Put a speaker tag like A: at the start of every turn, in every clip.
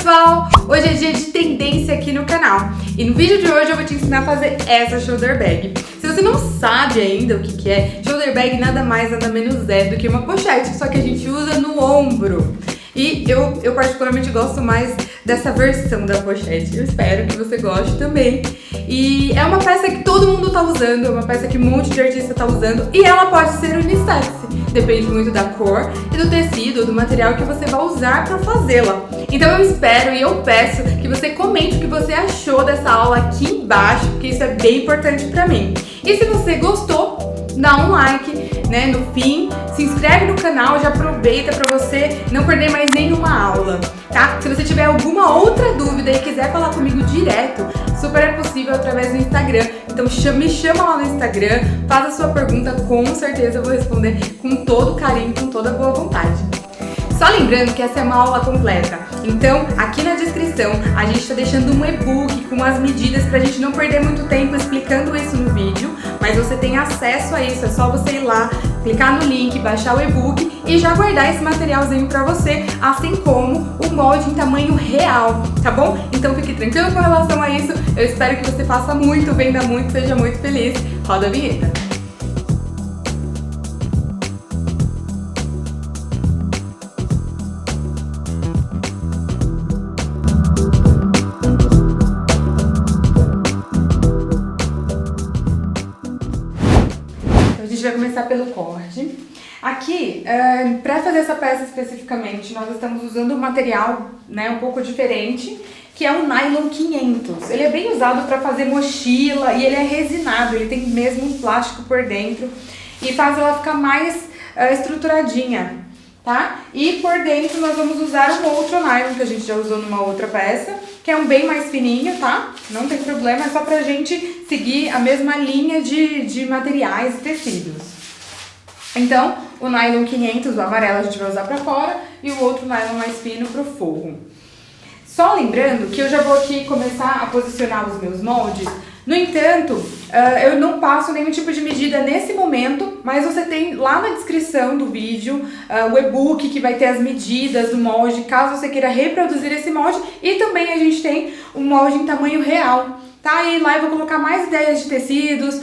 A: pessoal! Hoje é dia de tendência aqui no canal e no vídeo de hoje eu vou te ensinar a fazer essa shoulder bag. Se você não sabe ainda o que é, shoulder bag nada mais nada menos é do que uma pochete, só que a gente usa no ombro. E eu particularmente gosto mais dessa versão da pochete. Eu espero que você goste também. E é uma peça que todo mundo tá usando, é uma peça que um monte de artista tá usando e ela pode ser unissex. Depende muito da cor e do tecido, do material que você vai usar para fazê-la. Então eu espero e eu peço que você comente o que você achou dessa aula aqui embaixo, porque isso é bem importante para mim. E se você gostou, dá um like, né, no fim, se inscreve no canal, já aproveita para você não perder mais nenhuma aula, tá? Se você tiver alguma outra dúvida e quiser falar comigo direto, super é possível através do Instagram. Então me chama lá no Instagram, faz a sua pergunta, com certeza eu vou responder com todo carinho, com toda boa vontade. Só lembrando que essa é uma aula completa, então aqui na descrição a gente está deixando um e-book com as medidas pra gente não perder muito tempo explicando isso no vídeo, mas você tem acesso a isso, é só você ir lá, clicar no link, baixar o e-book e já guardar esse materialzinho pra você, assim como o molde em tamanho real, tá bom? Então fique tranquilo com relação a isso, eu espero que você faça muito, venda muito, seja muito feliz. Roda a vinheta! A gente vai começar pelo corte. Aqui, para fazer essa peça especificamente, nós estamos usando um material, né, um pouco diferente, que é o nylon 500. Ele é bem usado para fazer mochila e ele é resinado, ele tem mesmo um plástico por dentro e faz ela ficar mais estruturadinha, tá? E por dentro nós vamos usar um outro nylon que a gente já usou numa outra peça, que é um bem mais fininho, tá? Não tem problema, é só pra gente seguir a mesma linha de materiais e tecidos. Então, o nylon 500, o amarelo, a gente vai usar pra fora e o outro nylon mais fino pro forro. Só lembrando que eu já vou aqui começar a posicionar os meus moldes. No entanto, eu não passo nenhum tipo de medida nesse momento, mas você tem lá na descrição do vídeo o e-book que vai ter as medidas do molde, caso você queira reproduzir esse molde, e também a gente tem o molde em tamanho real, tá? E lá eu vou colocar mais ideias de tecidos,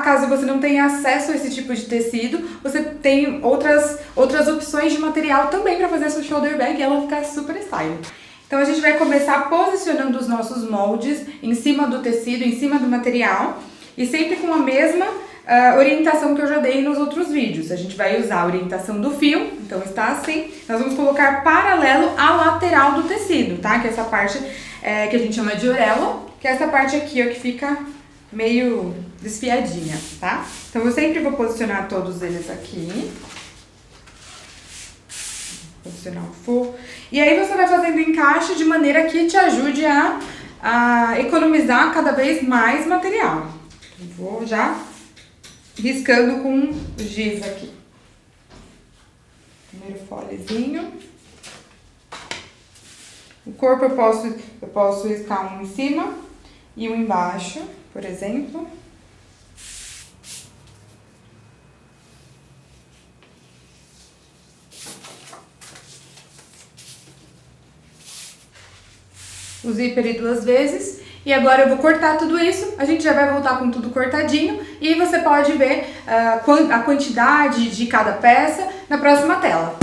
A: caso você não tenha acesso a esse tipo de tecido, você tem outras opções de material também para fazer a sua shoulder bag e ela ficar super style. Então a gente vai começar posicionando os nossos moldes em cima do tecido, em cima do material e sempre com a mesma orientação que eu já dei nos outros vídeos. A gente vai usar a orientação do fio, então está assim. Nós vamos colocar paralelo à lateral do tecido, tá? Que é essa parte que a gente chama de orelha, que é essa parte aqui, ó, que fica meio desfiadinha, tá? Então eu sempre vou posicionar todos eles aqui. Posicionar o forro. E aí você vai fazendo encaixe de maneira que te ajude a economizar cada vez mais material. Eu vou já riscando com giz aqui. Primeiro folezinho. O corpo eu posso riscar um em cima e um embaixo, por exemplo. O zíper 2 vezes e agora eu vou cortar tudo isso, a gente já vai voltar com tudo cortadinho e você pode ver a quantidade de cada peça na próxima tela.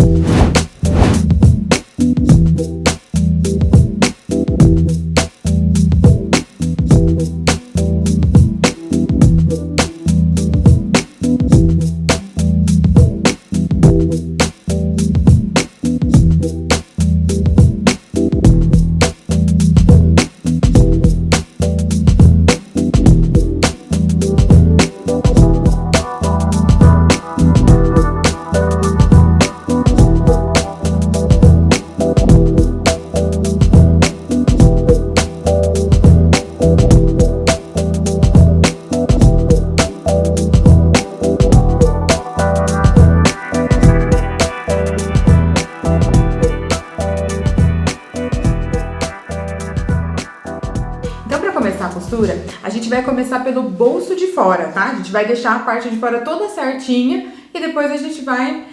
A: costura, a gente vai começar pelo bolso de fora, tá? A gente vai deixar a parte de fora toda certinha e depois a gente vai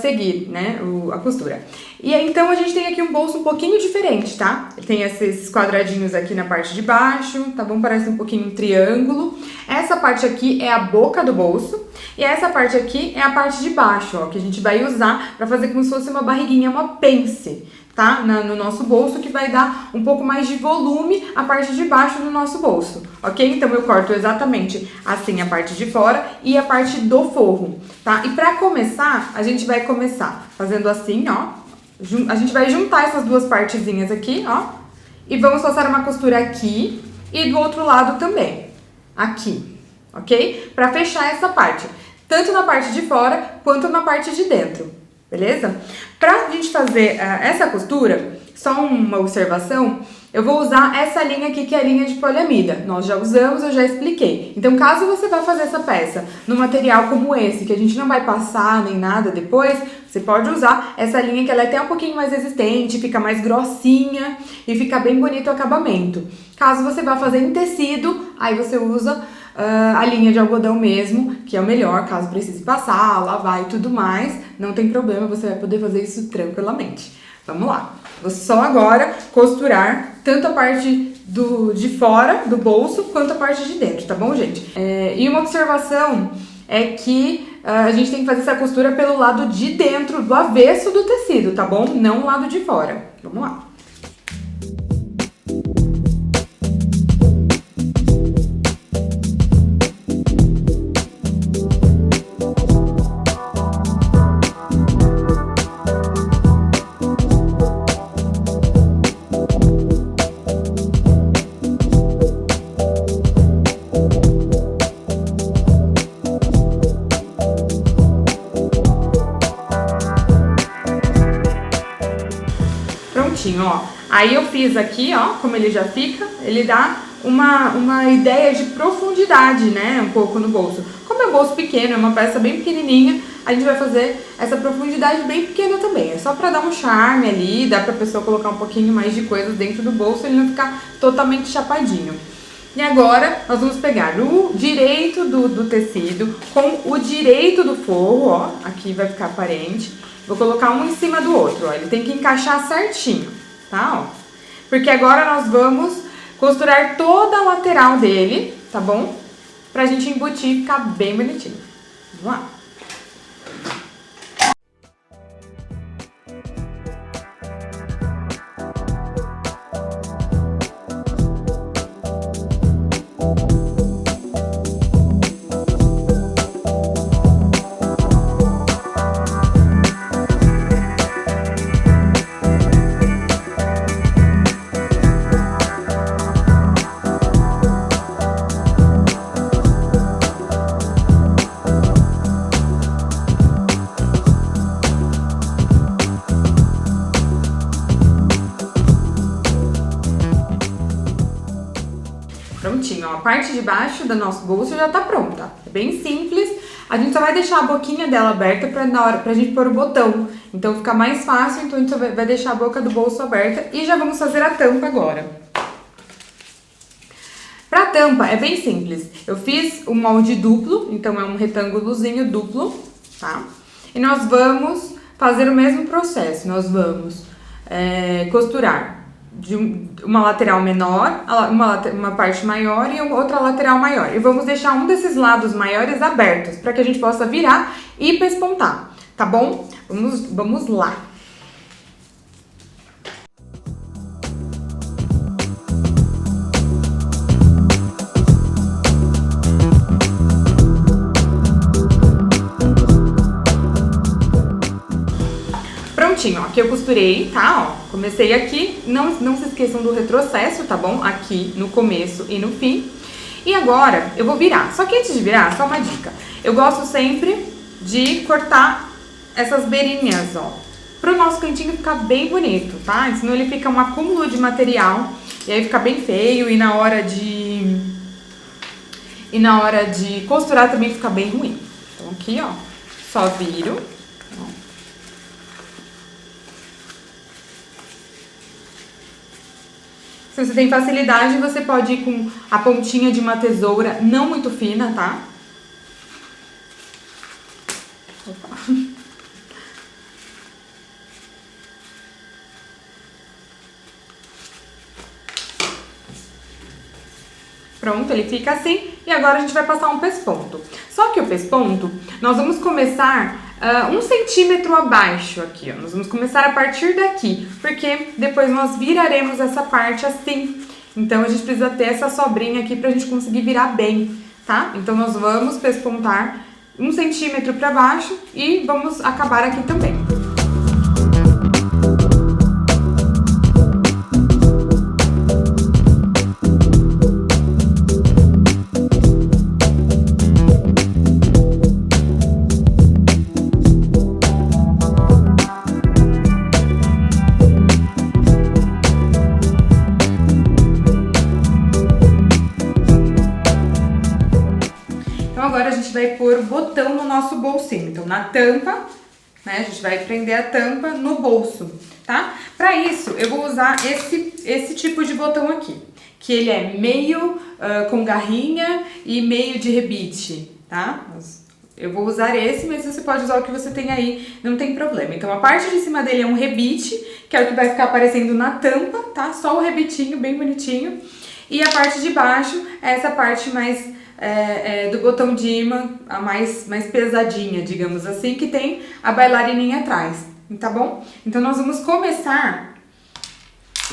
A: seguir, né, a costura. E aí, então a gente tem aqui um bolso um pouquinho diferente, tá? Tem esses quadradinhos aqui na parte de baixo, tá bom? Parece um pouquinho um triângulo. Essa parte aqui é a boca do bolso e essa parte aqui é a parte de baixo, ó, que a gente vai usar pra fazer como se fosse uma barriguinha, uma pence, tá? No nosso bolso, que vai dar um pouco mais de volume a parte de baixo do nosso bolso, ok? Então eu corto exatamente assim a parte de fora e a parte do forro, tá? E pra começar, a gente vai começar fazendo assim, ó. A gente vai juntar essas duas partezinhas aqui, ó, e vamos passar uma costura aqui e do outro lado também, aqui, ok? Pra fechar essa parte, tanto na parte de fora quanto na parte de dentro, beleza? Pra gente fazer essa costura, só uma observação, eu vou usar essa linha aqui, que é a linha de poliamida. Nós já usamos, eu já expliquei. Então, caso você vá fazer essa peça no material como esse, que a gente não vai passar nem nada depois, você pode usar essa linha, que ela é até um pouquinho mais resistente, fica mais grossinha e fica bem bonito o acabamento. Caso você vá fazer em tecido, aí você usa a linha de algodão mesmo, que é o melhor, caso precise passar, lavar e tudo mais. Não tem problema, você vai poder fazer isso tranquilamente. Vamos lá. Vou só agora costurar tanto a parte de fora do bolso quanto a parte de dentro, tá bom, gente? E uma observação é que a gente tem que fazer essa costura pelo lado de dentro, do avesso do tecido, tá bom? Não o lado de fora. Vamos lá. Prontinho, ó. Aí eu fiz aqui, ó, como ele já fica, ele dá uma ideia de profundidade, né, um pouco no bolso. Como é um bolso pequeno, é uma peça bem pequenininha, a gente vai fazer essa profundidade bem pequena também. É só pra dar um charme ali, dá pra pessoa colocar um pouquinho mais de coisas dentro do bolso e ele não ficar totalmente chapadinho. E agora, nós vamos pegar o direito do tecido com o direito do forro, ó, aqui vai ficar aparente. Vou colocar um em cima do outro, ó, ele tem que encaixar certinho, tá, ó. Porque agora nós vamos costurar toda a lateral dele, tá bom? Pra gente embutir e ficar bem bonitinho. Vamos lá. Prontinho, ó, a parte de baixo do nosso bolso já tá pronta. É bem simples. A gente só vai deixar a boquinha dela aberta pra gente pôr o botão. Então fica mais fácil, então a gente vai deixar a boca do bolso aberta e já vamos fazer a tampa agora. Pra tampa é bem simples. Eu fiz um molde duplo, então é um retângulozinho duplo, tá? E nós vamos fazer o mesmo processo. Nós vamos costurar de uma lateral menor, uma parte maior e outra lateral maior. E vamos deixar um desses lados maiores abertos, para que a gente possa virar e pespontar, tá bom? Vamos lá. Prontinho, ó, aqui eu costurei, tá, ó, comecei aqui, não se esqueçam do retrocesso, tá bom? Aqui no começo e no fim. E agora eu vou virar, só que antes de virar, só uma dica, eu gosto sempre de cortar essas beirinhas, ó, pro nosso cantinho ficar bem bonito, tá? Senão ele fica um acúmulo de material e aí fica bem feio e na hora de costurar também fica bem ruim. Então aqui, ó, só viro. Se você tem facilidade, você pode ir com a pontinha de uma tesoura não muito fina, tá? Opa. Pronto, ele fica assim. E agora a gente vai passar um pesponto. Só que o pesponto, nós vamos começar 1 centímetro abaixo aqui, ó. Nós vamos começar a partir daqui, porque depois nós viraremos essa parte assim. Então, a gente precisa ter essa sobrinha aqui pra gente conseguir virar bem, tá? Então, nós vamos pespontar 1 centímetro pra baixo e vamos acabar aqui também. Agora a gente vai pôr o botão no nosso bolsinho. Então, na tampa, né, a gente vai prender a tampa no bolso, tá? Pra isso, eu vou usar esse tipo de botão aqui, que ele é meio com garrinha e meio de rebite, tá? Eu vou usar esse, mas você pode usar o que você tem aí, não tem problema. Então, a parte de cima dele é um rebite, que é o que vai ficar aparecendo na tampa, tá? Só o rebitinho, bem bonitinho. E a parte de baixo é essa parte mais... do botão de imã, a mais pesadinha, digamos assim, que tem a bailarininha atrás, tá bom? Então, nós vamos começar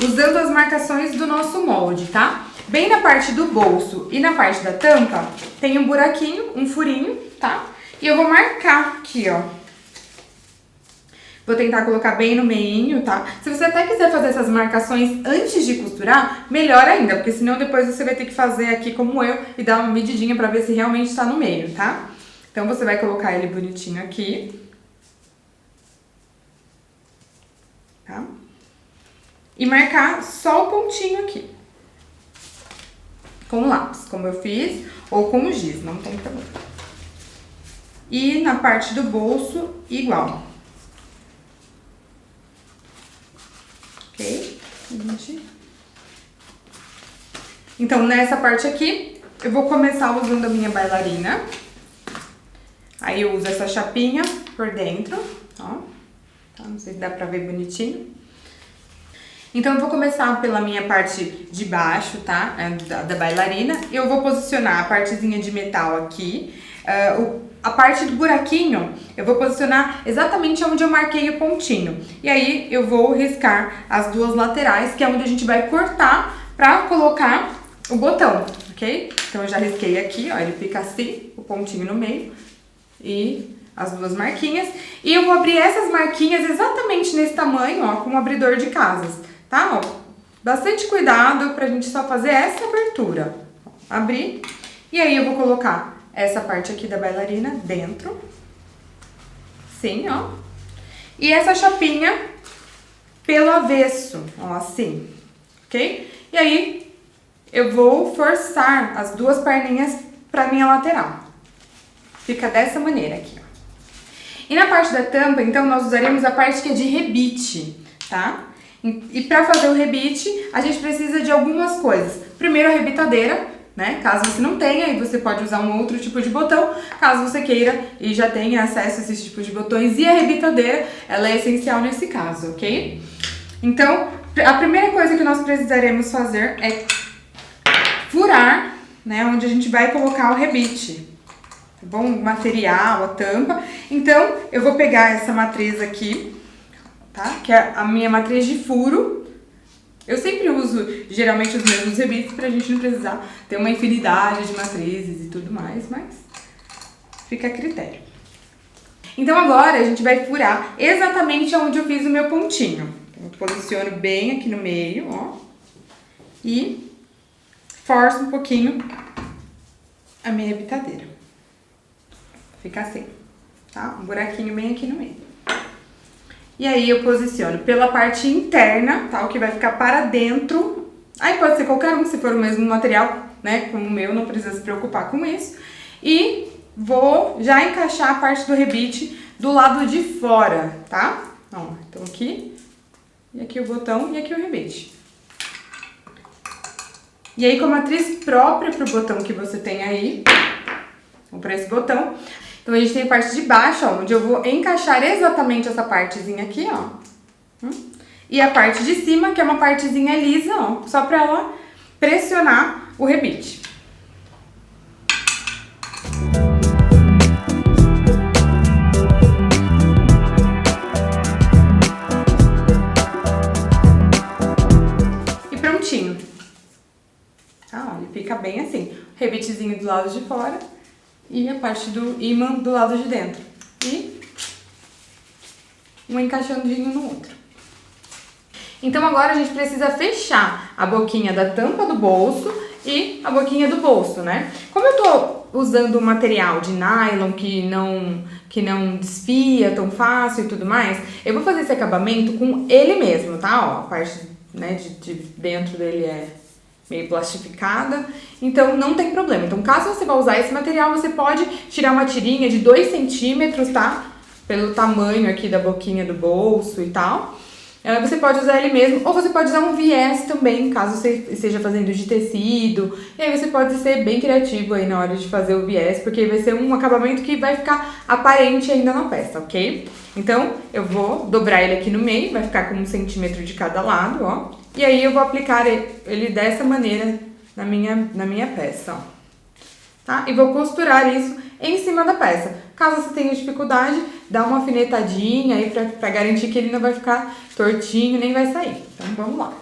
A: usando as marcações do nosso molde, tá? Bem na parte do bolso e na parte da tampa, tem um buraquinho, um furinho, tá? E eu vou marcar aqui, ó. Vou tentar colocar bem no meinho, tá? Se você até quiser fazer essas marcações antes de costurar, melhor ainda, porque senão depois você vai ter que fazer aqui como eu e dar uma medidinha pra ver se realmente tá no meio, tá? Então, você vai colocar ele bonitinho aqui. Tá? E marcar só o pontinho aqui. Com o lápis, como eu fiz, ou com o giz, não tem problema. E na parte do bolso, igual. Ok? Então, nessa parte aqui, eu vou começar usando a minha bailarina. Aí, eu uso essa chapinha por dentro, ó. Tá? Não sei se dá pra ver bonitinho. Então, eu vou começar pela minha parte de baixo, tá? Da bailarina. Eu vou posicionar a partezinha de metal aqui. A parte do buraquinho, eu vou posicionar exatamente onde eu marquei o pontinho. E aí, eu vou riscar as duas laterais, que é onde a gente vai cortar pra colocar o botão, ok? Então, eu já risquei aqui, ó, ele fica assim, o pontinho no meio e as duas marquinhas. E eu vou abrir essas marquinhas exatamente nesse tamanho, ó, com um abridor de casas, tá? Ó, bastante cuidado pra gente só fazer essa abertura. Ó, abrir. E aí, eu vou colocar essa parte aqui da bailarina dentro. Sim, ó. E essa chapinha pelo avesso, ó, assim, ok? E aí, eu vou forçar as duas perninhas pra minha lateral. Fica dessa maneira aqui, ó. E na parte da tampa, então, nós usaremos a parte que é de rebite, tá? E pra fazer o rebite, a gente precisa de algumas coisas. Primeiro, a rebitadeira, né? Caso você não tenha, aí você pode usar um outro tipo de botão, caso você queira e já tenha acesso a esses tipos de botões. E a rebitadeira, ela é essencial nesse caso, ok? Então, a primeira coisa que nós precisaremos fazer é furar, né, onde a gente vai colocar o rebite, tá bom? O material, a tampa. Então, eu vou pegar essa matriz aqui, tá? Que é a minha matriz de furo. Eu sempre uso, geralmente, os mesmos rebites pra gente não precisar ter uma infinidade de matrizes e tudo mais, mas fica a critério. Então, agora a gente vai furar exatamente onde eu fiz o meu pontinho. Eu posiciono bem aqui no meio, ó, e forço um pouquinho a minha rebitadeira. Fica assim, tá? Um buraquinho bem aqui no meio. E aí eu posiciono pela parte interna, tá? O que vai ficar para dentro. Aí pode ser qualquer um, se for o mesmo material, né? Como o meu, não precisa se preocupar com isso. E vou já encaixar a parte do rebite do lado de fora, tá? Ó, então aqui, e aqui o botão e aqui o rebite. E aí, com a matriz própria pro botão que você tem aí, ou para esse botão, então a gente tem a parte de baixo, ó, onde eu vou encaixar exatamente essa partezinha aqui, ó. E a parte de cima, que é uma partezinha lisa, ó, só pra ela pressionar o rebite. Ele fica bem assim, rebetezinho do lado de fora e a parte do ímã do lado de dentro. E um encaixandinho no outro. Então agora a gente precisa fechar a boquinha da tampa do bolso e a boquinha do bolso, né? Como eu tô usando um material de nylon que não desfia tão fácil e tudo mais, eu vou fazer esse acabamento com ele mesmo, tá? Ó, a parte, né, de dentro dele é meio plastificada, então não tem problema. Então caso você vá usar esse material, você pode tirar uma tirinha de 2 centímetros, tá? Pelo tamanho aqui da boquinha do bolso e tal. Você pode usar ele mesmo, ou você pode usar um viés também, caso você esteja fazendo de tecido. E aí você pode ser bem criativo aí na hora de fazer o viés, porque vai ser um acabamento que vai ficar aparente ainda na peça, ok? Então, eu vou dobrar ele aqui no meio, vai ficar com 1 centímetro de cada lado, ó. E aí eu vou aplicar ele dessa maneira na minha peça, ó. Tá? E vou costurar isso em cima da peça. Caso você tenha dificuldade, dá uma alfinetadinha aí pra garantir que ele não vai ficar tortinho, nem vai sair. Então, vamos lá.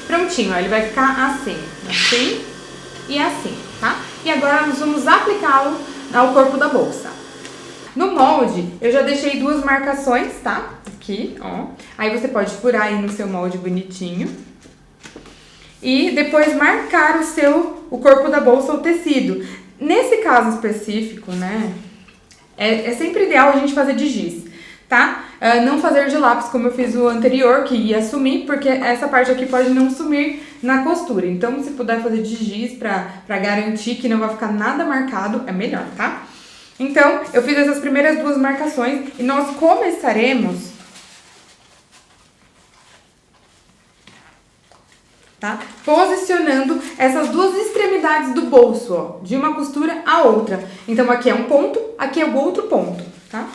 A: Prontinho, ó, ele vai ficar assim e assim, tá? E agora nós vamos aplicá-lo ao corpo da bolsa. No molde, eu já deixei 2 marcações, tá? Aqui, ó. Aí você pode furar aí no seu molde bonitinho. E depois marcar o corpo da bolsa, o tecido. Nesse caso específico, né, é sempre ideal a gente fazer de giz, tá? Não fazer de lápis como eu fiz o anterior, que ia sumir, porque essa parte aqui pode não sumir na costura. Então, se puder fazer de giz pra garantir que não vai ficar nada marcado, é melhor, tá? Então, eu fiz essas primeiras 2 marcações e nós começaremos, tá? Posicionando essas 2 extremidades do bolso, ó, de uma costura a outra. Então, aqui é um ponto, aqui é o outro ponto, tá?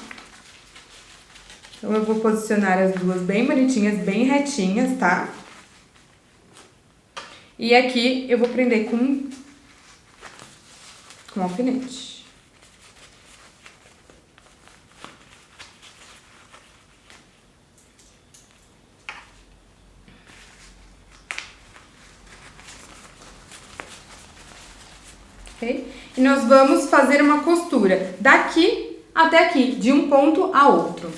A: Então, eu vou posicionar as 2 bem bonitinhas, bem retinhas, tá? E aqui eu vou prender com alfinete. Ok? E nós vamos fazer uma costura daqui até aqui, de um ponto a outro.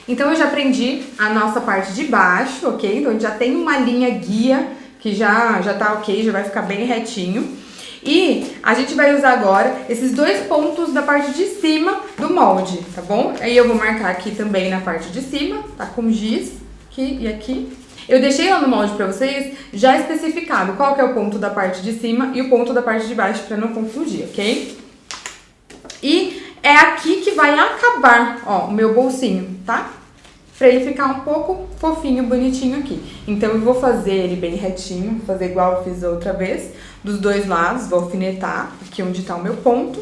A: Então, eu já prendi a nossa parte de baixo, ok? Então, a gente já tem uma linha guia que já tá ok, já vai ficar bem retinho. E a gente vai usar agora esses 2 pontos da parte de cima do molde, tá bom? Aí eu vou marcar aqui também na parte de cima, tá? Com giz, aqui e aqui. Eu deixei lá no molde pra vocês já especificado qual que é o ponto da parte de cima e o ponto da parte de baixo pra não confundir, ok? E é aqui que vai acabar, ó, o meu bolsinho, tá? Pra ele ficar um pouco fofinho, bonitinho aqui. Então, eu vou fazer ele bem retinho, vou fazer igual eu fiz outra vez, dos 2 lados, vou alfinetar aqui onde tá o meu ponto.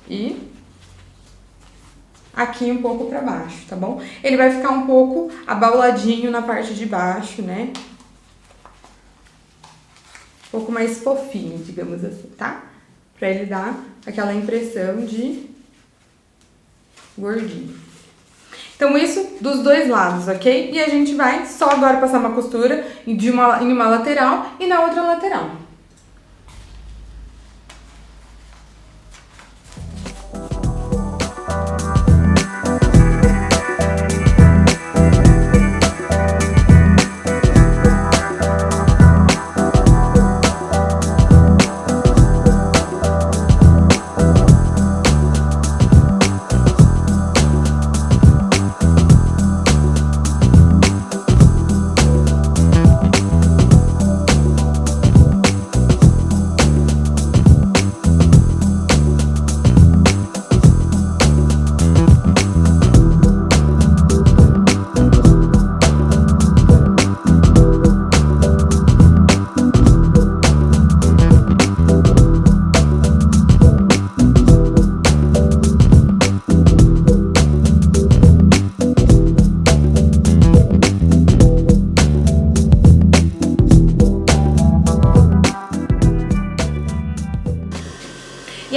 A: E aqui um pouco pra baixo, tá bom? Ele vai ficar um pouco abauladinho na parte de baixo, né? Um pouco mais fofinho, digamos assim, tá? Pra ele dar aquela impressão de gordinho. Então, isso dos 2 lados, ok? E a gente vai só agora passar uma costura em uma lateral e na outra lateral.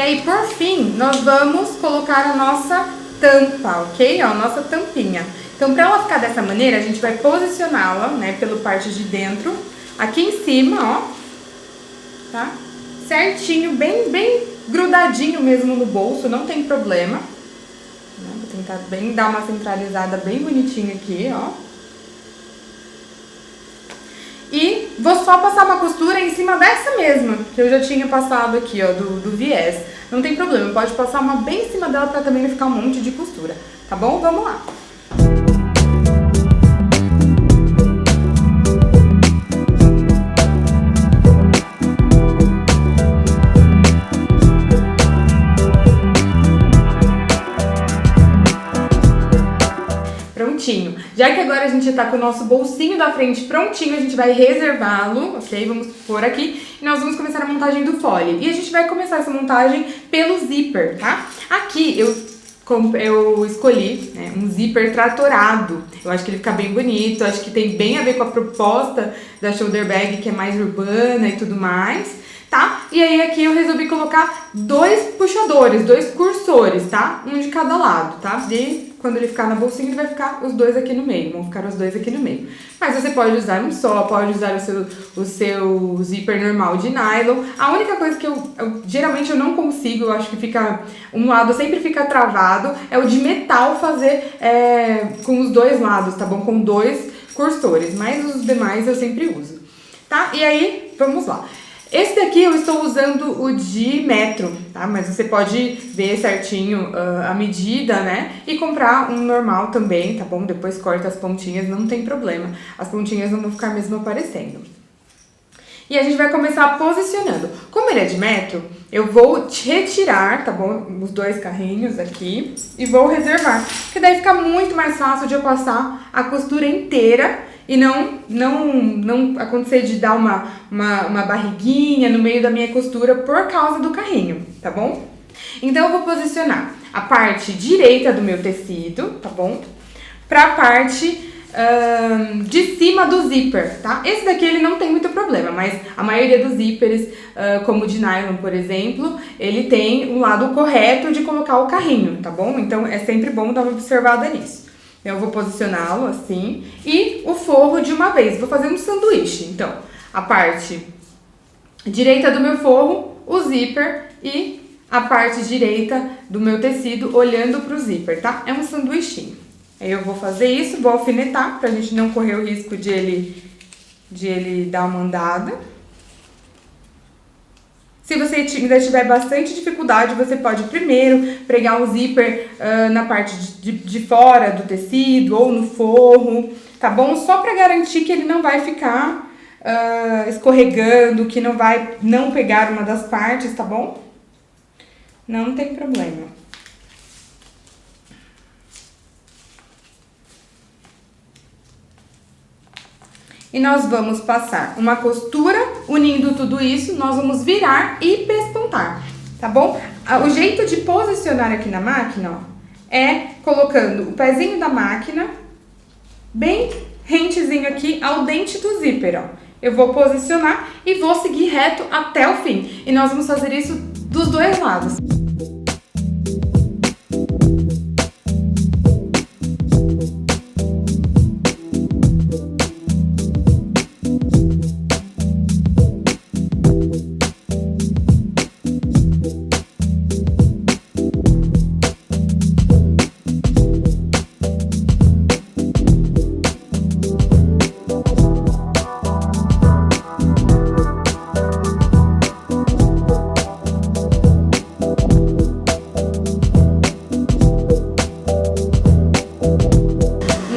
A: aí, por fim, nós vamos colocar a nossa tampa, ok? Ó, a nossa tampinha. Então, pra ela ficar dessa maneira, a gente vai posicioná-la, né, pela parte de dentro, aqui em cima, ó, tá? Certinho, bem grudadinho mesmo no bolso, não tem problema. Vou tentar dar uma centralizada bem bonitinha aqui, ó. E vou só passar uma costura em cima dessa mesma, que eu já tinha passado aqui, ó, do viés. Não tem problema, pode passar uma bem em cima dela pra também não ficar um monte de costura, tá bom? Vamos lá! Prontinho. Já que agora a gente tá com o nosso bolsinho da frente prontinho, a gente vai reservá-lo, ok? Vamos pôr aqui e nós vamos começar a montagem do fole. E a gente vai começar essa montagem pelo zíper, tá? Aqui eu escolhi, né, um zíper tratorado. Eu acho que ele fica bem bonito, acho que tem bem a ver com a proposta da shoulder bag, que é mais urbana e tudo mais, tá? E aí aqui eu resolvi colocar 2 puxadores, 2 cursores, tá? Um de cada lado, tá? E quando ele ficar na bolsinha, ele vai ficar os 2 aqui no meio, vão ficar os 2 aqui no meio. Mas você pode usar um só, pode usar o seu zíper normal de nylon. A única coisa que geralmente eu não consigo, eu acho que fica, um lado sempre fica travado, é o de metal fazer com os 2 lados, tá bom? Com 2 cursores, mas os demais eu sempre uso, tá? E aí, vamos lá. Esse daqui eu estou usando o de metro, tá? Mas você pode ver certinho a medida, né? E comprar um normal também, tá bom? Depois corta as pontinhas, não tem problema. As pontinhas não vão ficar mesmo aparecendo. E a gente vai começar posicionando. Como ele é de metro, eu vou retirar, tá bom? Os 2 carrinhos aqui e vou reservar. Porque daí fica muito mais fácil de eu passar a costura inteira e não acontecer de dar uma barriguinha no meio da minha costura por causa do carrinho, tá bom? Então eu vou posicionar a parte direita do meu tecido, tá bom? Pra parte de cima do zíper, tá? Esse daqui ele não tem muito problema, mas a maioria dos zíperes, como o de nylon, por exemplo, ele tem o lado correto de colocar o carrinho, tá bom? Então é sempre bom dar uma observada nisso. Eu vou posicioná-lo assim e o forro de uma vez. Vou fazer um sanduíche. Então, a parte direita do meu forro, o zíper e a parte direita do meu tecido olhando pro zíper, tá? É um sanduichinho. Aí eu vou fazer isso, vou alfinetar pra gente não correr o risco de ele dar uma andada. Se você ainda tiver bastante dificuldade, você pode primeiro pregar o zíper na parte de fora do tecido ou no forro, tá bom? Só pra garantir que ele não vai ficar escorregando, que não vai não pegar uma das partes, tá bom? Não tem problema. E nós vamos passar uma costura unindo tudo isso, nós vamos virar e pespontar, tá bom? O jeito de posicionar aqui na máquina, ó, é colocando o pezinho da máquina bem rentezinho aqui ao dente do zíper, ó. Eu vou posicionar e vou seguir reto até o fim. E nós vamos fazer isso dos 2 lados.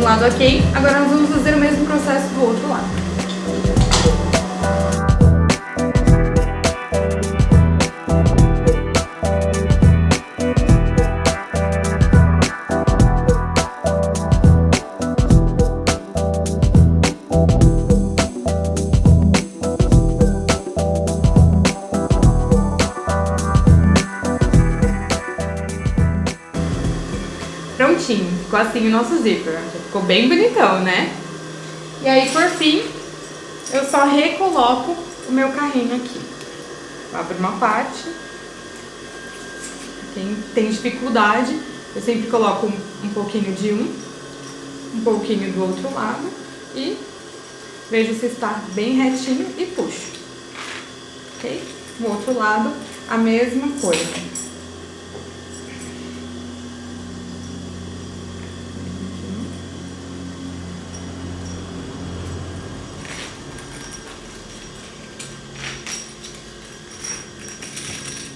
A: Lado ok, agora nós vamos fazer o mesmo processo do outro lado. Prontinho, ficou assim o nosso zíper, ficou bem bonitão, né? E aí, por fim, eu só recoloco o meu carrinho aqui. Eu abro uma parte Quem tem dificuldade, eu sempre coloco um pouquinho de um pouquinho do outro lado e vejo se está bem retinho e puxo, ok? O outro lado, a mesma coisa.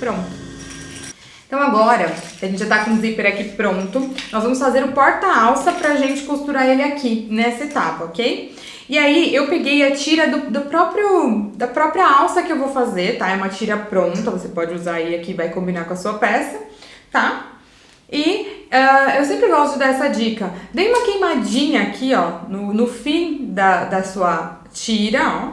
A: Pronto. Então agora, a gente já tá com o zíper aqui pronto, nós vamos fazer o porta-alça pra gente costurar ele aqui, nessa etapa, ok? E aí, eu peguei a tira da própria alça que eu vou fazer, tá? É uma tira pronta, você pode usar aí aqui, vai combinar com a sua peça, tá? E eu sempre gosto de dar essa dica. Dê uma queimadinha aqui, ó, no fim da sua tira, ó,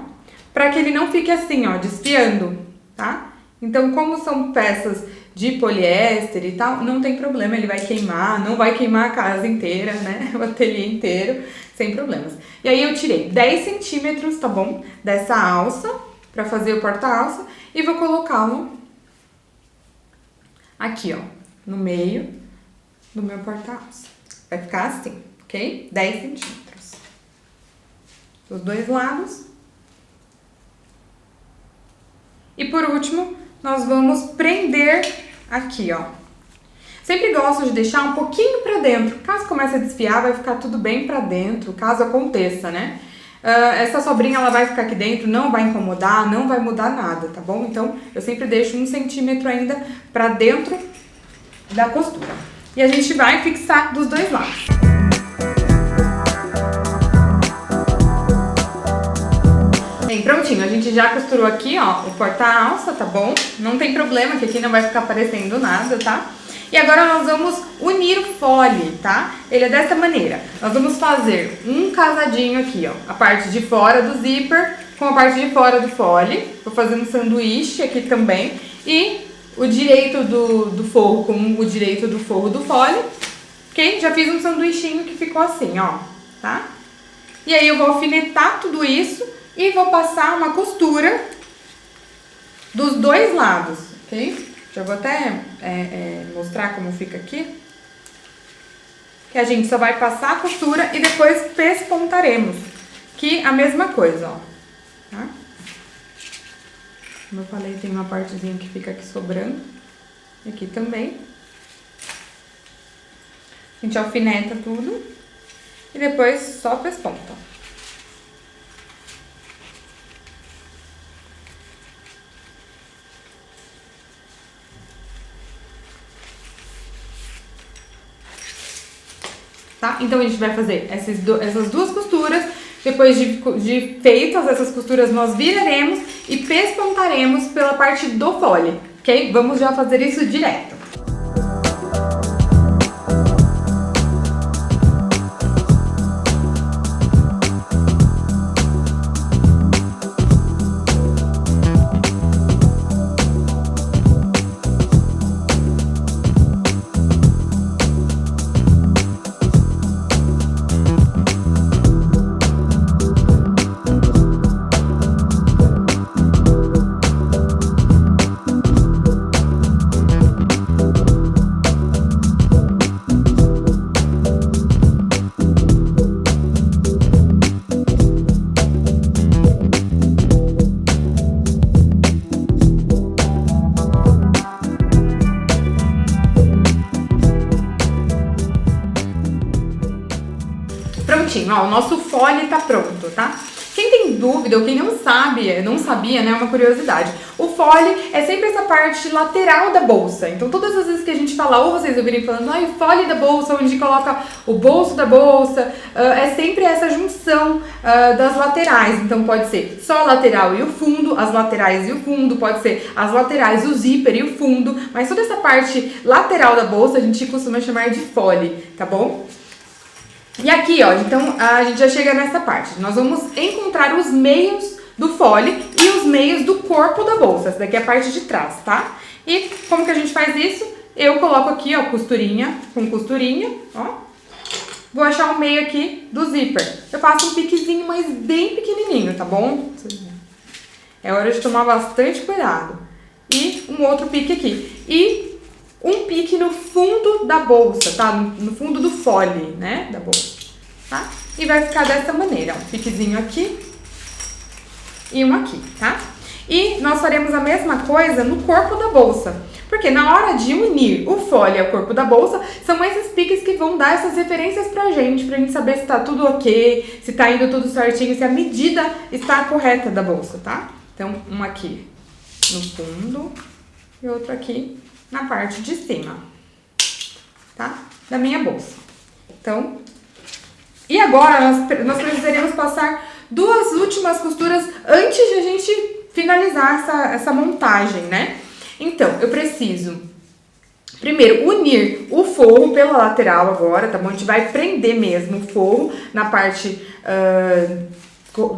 A: pra que ele não fique assim, ó, desfiando, tá? Então, como são peças de poliéster e tal, não tem problema, ele vai queimar, não vai queimar a casa inteira, né, o ateliê inteiro, sem problemas. E aí eu tirei 10 centímetros, tá bom, dessa alça, pra fazer o porta-alça, e vou colocá-lo aqui, ó, no meio do meu porta-alça. Vai ficar assim, ok? 10 centímetros. Dos dois lados. E por último, nós vamos prender aqui, ó. Sempre gosto de deixar um pouquinho pra dentro. Caso comece a desfiar, vai ficar tudo bem pra dentro, caso aconteça, né? Essa sobrinha, ela vai ficar aqui dentro, não vai incomodar, não vai mudar nada, tá bom? Então, eu sempre deixo 1 centímetro ainda pra dentro da costura. E a gente vai fixar dos dois lados. Bem, prontinho, a gente já costurou aqui, ó, o porta-alça, tá bom? Não tem problema, que aqui não vai ficar aparecendo nada, tá? E agora nós vamos unir o fole, tá? Ele é dessa maneira. Nós vamos fazer um casadinho aqui, ó, a parte de fora do zíper com a parte de fora do fole. Vou fazer um sanduíche aqui também. E o direito do forro com o direito do forro do fole. Ok? Já fiz um sanduichinho que ficou assim, ó, tá? E aí eu vou alfinetar tudo isso e vou passar uma costura dos dois lados, ok? Já vou até mostrar como fica aqui. Que a gente só vai passar a costura e depois pespontaremos. Que a mesma coisa, ó. Tá? Como eu falei, tem uma partezinha que fica aqui sobrando. E aqui também. A gente alfineta tudo. E depois só pesponta. Tá? Então a gente vai fazer essas duas costuras, depois de feitas essas costuras nós viraremos e pespontaremos pela parte do fole, ok? Vamos já fazer isso direto. Prontinho, ó, o nosso fole tá pronto, tá? Quem tem dúvida ou quem não sabia, né, uma curiosidade. O fole é sempre essa parte lateral da bolsa. Então, todas as vezes que a gente fala, ou vocês ouvirem falando, o fole da bolsa, onde coloca o bolso da bolsa, é sempre essa junção das laterais. Então, pode ser só a lateral e o fundo, as laterais e o fundo, pode ser as laterais, o zíper e o fundo, mas toda essa parte lateral da bolsa a gente costuma chamar de fole, tá bom? E aqui, ó, então a gente já chega nessa parte. Nós vamos encontrar os meios do fole e os meios do corpo da bolsa. Essa daqui é a parte de trás, tá? E como que a gente faz isso? Eu coloco aqui, ó, costurinha com costurinha, ó. Vou achar o meio aqui do zíper. Eu faço um piquezinho, mas bem pequenininho, tá bom? É hora de tomar bastante cuidado. E um outro pique aqui. E um pique no fundo da bolsa, tá? No fundo do fole, né, da bolsa, tá? E vai ficar dessa maneira, um piquezinho aqui e um aqui, tá? E nós faremos a mesma coisa no corpo da bolsa, porque na hora de unir o fole ao corpo da bolsa, são esses piques que vão dar essas referências pra gente saber se tá tudo ok, se tá indo tudo certinho, se a medida está correta da bolsa, tá? Então, um aqui no fundo e outro aqui na parte de cima, tá? Da minha bolsa. Então, e agora nós precisaremos passar 2 últimas costuras antes de a gente finalizar essa montagem, né? Então, eu preciso primeiro unir o forro pela lateral agora, tá bom? A gente vai prender mesmo o forro na parte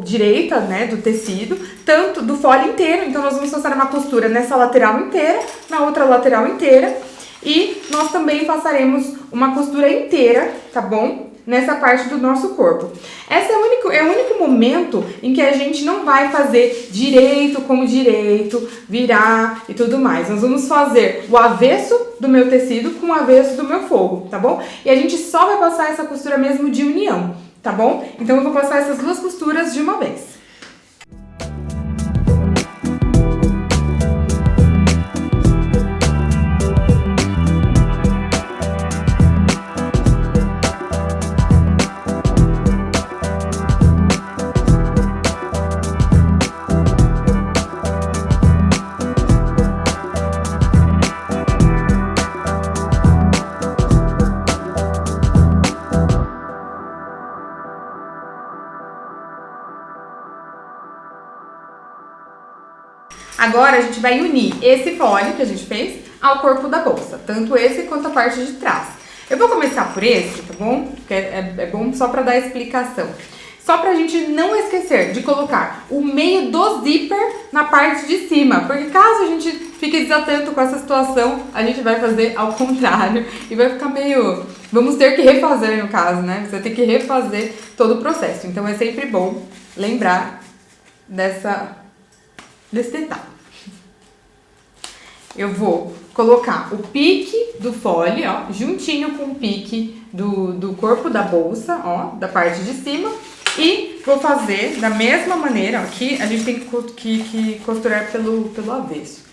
A: direita, né, do tecido, tanto do fole inteiro. Então, nós vamos passar uma costura nessa lateral inteira, na outra lateral inteira, e nós também passaremos uma costura inteira, tá bom? Nessa parte do nosso corpo. Esse é o único momento em que a gente não vai fazer direito com direito, virar e tudo mais. Nós vamos fazer o avesso do meu tecido com o avesso do meu forro, tá bom? E a gente só vai passar essa costura mesmo de união, tá bom? Então eu vou passar essas 2 costuras de uma vez. Agora a gente vai unir esse fole que a gente fez ao corpo da bolsa, tanto esse quanto a parte de trás. Eu vou começar por esse, tá bom? Porque é bom só pra dar explicação. Só pra gente não esquecer de colocar o meio do zíper na parte de cima, porque caso a gente fique desatento com essa situação, a gente vai fazer ao contrário e vai ficar meio... Vamos ter que refazer no caso, né? Você vai ter que refazer todo o processo. Então é sempre bom lembrar desse detalhe. Eu vou colocar o pique do fole, ó, juntinho com o pique do corpo da bolsa, ó, da parte de cima. E vou fazer da mesma maneira, ó, aqui a gente tem que costurar pelo avesso.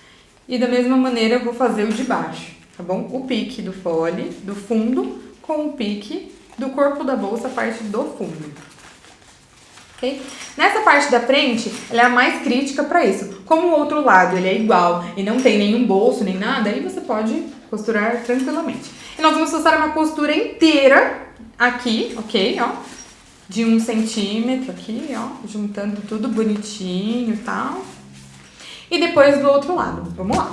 A: E da mesma maneira eu vou fazer o de baixo, tá bom? O pique do fole, do fundo, com o pique do corpo da bolsa, a parte do fundo. Okay? Nessa parte da frente, ela é a mais crítica para isso. Como o outro lado ele é igual e não tem nenhum bolso nem nada, aí você pode costurar tranquilamente. E nós vamos passar uma costura inteira aqui, ok? Ó, de 1 centímetro aqui, ó, juntando tudo bonitinho e tal. E depois do outro lado. Vamos lá.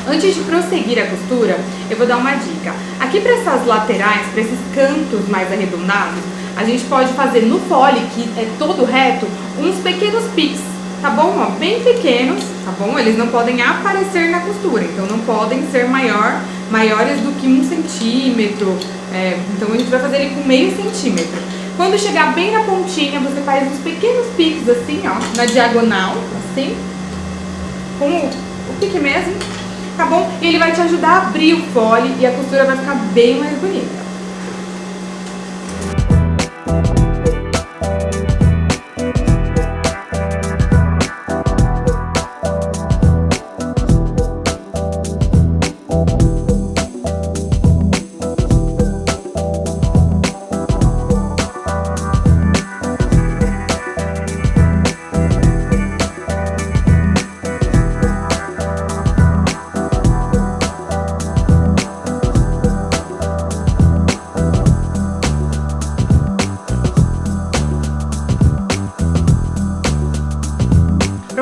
A: Antes de prosseguir a costura, eu vou dar uma dica. Aqui para essas laterais, para esses cantos mais arredondados, a gente pode fazer no fole, que é todo reto, uns pequenos piques, tá bom? Ó, bem pequenos, tá bom? Eles não podem aparecer na costura, então não podem ser maiores do que 1 centímetro. Então a gente vai fazer ele com meio centímetro. Quando chegar bem na pontinha, você faz uns pequenos piques assim, ó, na diagonal, assim, com o pique mesmo. Tá bom? E ele vai te ajudar a abrir o fole e a costura vai ficar bem mais bonita.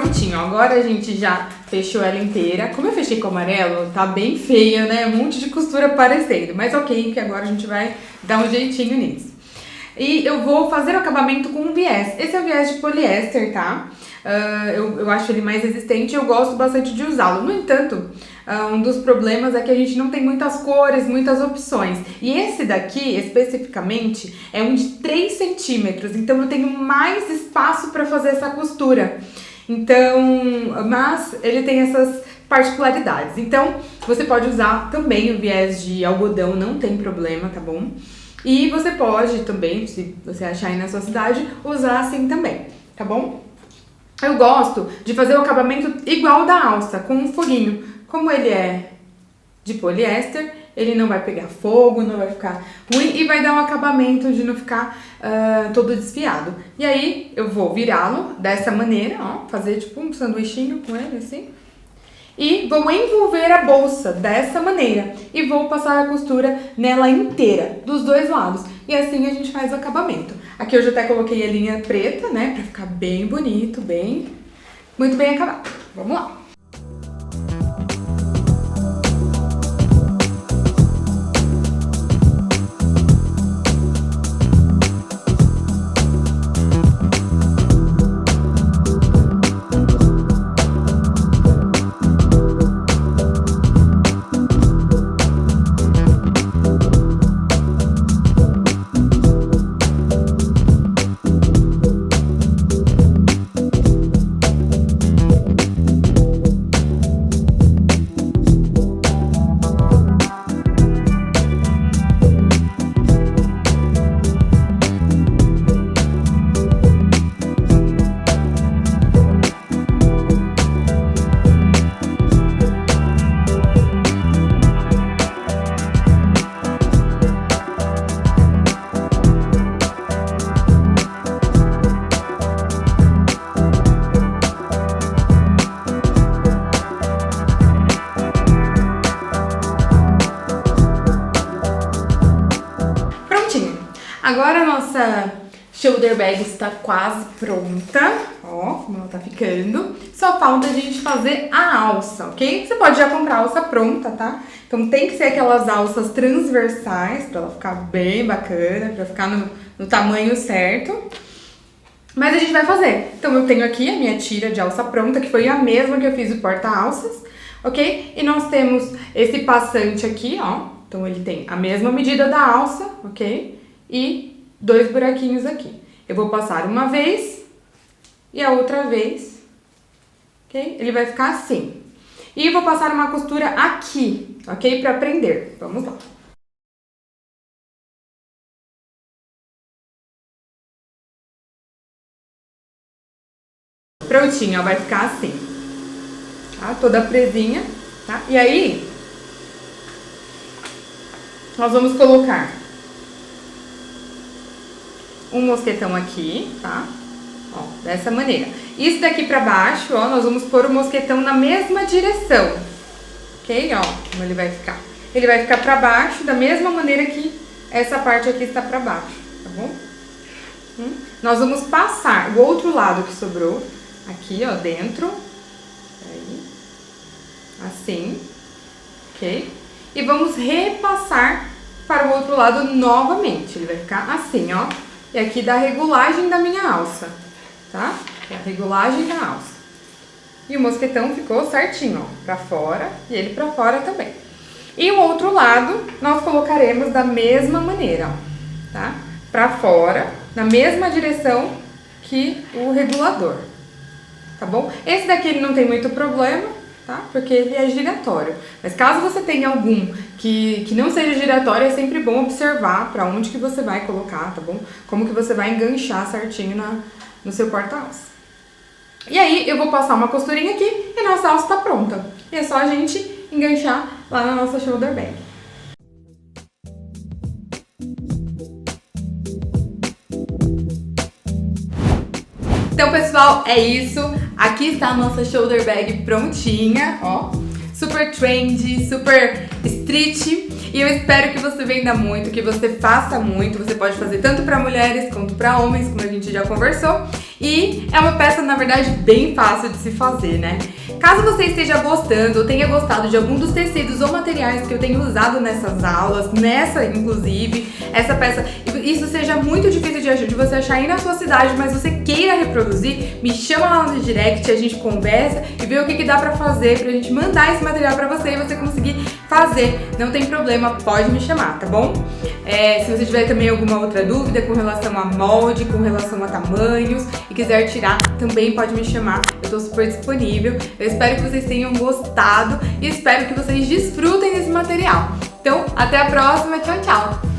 A: Prontinho, agora a gente já fechou ela inteira. Como eu fechei com amarelo, tá bem feia, né? Um monte de costura aparecendo. Mas ok, que agora a gente vai dar um jeitinho nisso. E eu vou fazer o acabamento com um viés. Esse é o viés de poliéster, tá? Eu acho ele mais resistente e eu gosto bastante de usá-lo. No entanto, um dos problemas é que a gente não tem muitas cores, muitas opções. E esse daqui, especificamente, é um de 3 centímetros. Então eu tenho mais espaço para fazer essa costura. Então, mas ele tem essas particularidades. Então, você pode usar também o viés de algodão, não tem problema, tá bom? E você pode também, se você achar aí na sua cidade, usar assim também, tá bom? Eu gosto de fazer o acabamento igual da alça, com um foguinho. Como ele é de poliéster, ele não vai pegar fogo, não vai ficar ruim e vai dar um acabamento de não ficar todo desfiado. E aí eu vou virá-lo dessa maneira, ó, fazer tipo um sanduichinho com ele assim. E vou envolver a bolsa dessa maneira e vou passar a costura nela inteira, dos dois lados. E assim a gente faz o acabamento. Aqui eu já até coloquei a linha preta, né, pra ficar bem bonito, muito bem acabado. Vamos lá! Agora a nossa shoulder bag está quase pronta, ó, como ela tá ficando. Só falta a gente fazer a alça, ok? Você pode já comprar a alça pronta, tá? Então tem que ser aquelas alças transversais pra ela ficar bem bacana, pra ficar no tamanho certo. Mas a gente vai fazer. Então eu tenho aqui a minha tira de alça pronta, que foi a mesma que eu fiz o porta-alças, ok? E nós temos esse passante aqui, ó. Então ele tem a mesma medida da alça, ok? E 2 buraquinhos aqui. Eu vou passar uma vez e a outra vez, ok? Ele vai ficar assim. E vou passar uma costura aqui, ok? Pra prender. Vamos lá. Prontinho, ó, vai ficar assim. Tá? Toda presinha, tá? E aí, nós vamos colocar um mosquetão aqui, tá? Ó, dessa maneira. Isso daqui pra baixo, ó, nós vamos pôr o mosquetão na mesma direção. Ok? Ó, como ele vai ficar. Ele vai ficar pra baixo da mesma maneira que essa parte aqui está pra baixo, tá bom? Nós vamos passar o outro lado que sobrou aqui, ó, dentro. Aí. Assim. Ok? E vamos repassar para o outro lado novamente. Ele vai ficar assim, ó. E aqui dá a regulagem da minha alça, tá? É a regulagem da alça. E o mosquetão ficou certinho, ó, pra fora e ele pra fora também. E o outro lado nós colocaremos da mesma maneira, ó, tá? Pra fora, na mesma direção que o regulador, tá bom? Esse daqui ele não tem muito problema, tá? Porque ele é giratório. Mas caso você tenha algum que não seja giratório, é sempre bom observar pra onde que você vai colocar, tá bom? Como que você vai enganchar certinho no seu porta-alça. E aí eu vou passar uma costurinha aqui e nossa alça tá pronta. E é só a gente enganchar lá na nossa shoulder bag. Então, pessoal, é isso. Aqui está a nossa shoulder bag prontinha, ó. Super trendy, super street. E eu espero que você venda muito, que você faça muito. Você pode fazer tanto para mulheres quanto para homens, como a gente já conversou. e é uma peça, na verdade, bem fácil de se fazer, né? Caso você esteja gostando ou tenha gostado de algum dos tecidos ou materiais que eu tenho usado nessas aulas, nessa inclusive, essa peça, isso seja muito difícil de você achar aí na sua cidade, mas você queira reproduzir, me chama lá no direct, a gente conversa e vê o que dá pra fazer pra gente mandar esse material pra você e você conseguir fazer. Não tem problema, pode me chamar, tá bom? Se você tiver também alguma outra dúvida com relação a molde, com relação a tamanhos e quiser tirar, também pode me chamar, eu tô super disponível. Eu espero que vocês tenham gostado e espero que vocês desfrutem desse material. Então, até a próxima, tchau, tchau!